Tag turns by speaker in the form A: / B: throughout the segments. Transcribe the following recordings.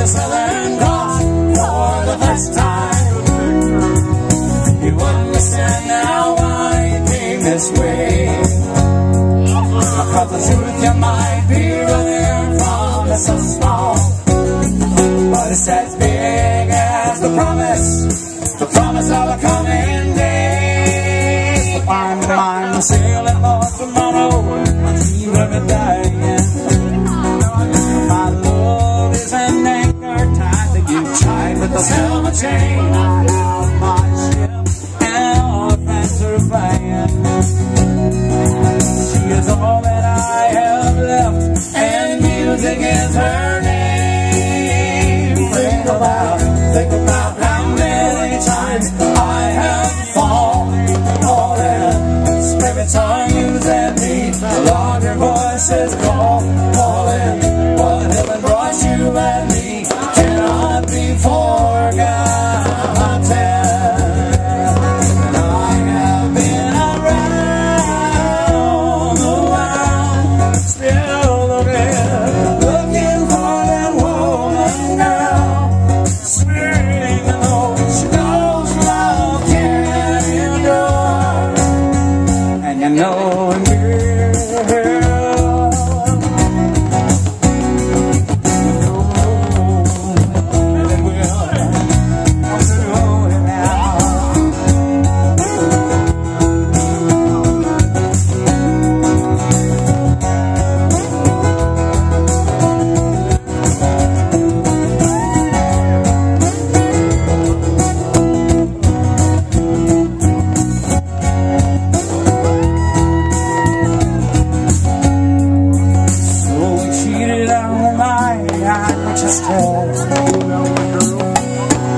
A: the Southern Cross for the first time. You understand now why you came this way. Because the truth you might be running from is so small, but it's as big as the promise of a coming day. So I'm mine, sailing north tomorrow, my dream of it dying. My love is an anchor tied to you, tied with the silver chain on my ship, and all the friends are flying. She is all that I have left, and music is her name. Think about how many times I have fallen. Spirits are using me, Lord, your voices calling. What heaven brought you and me cannot be forgotten. And I have been around the world, still looking for that woman girl. Spirit, she knows love can endure, and you know it, girl.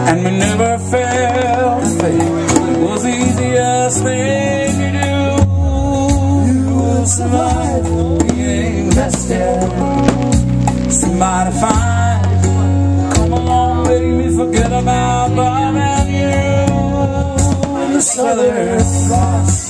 A: And we never felt faith. It was the easiest thing to do. You will survive being tested. Somebody fine, come along, baby, forget about Bob and you. In the Southern Cross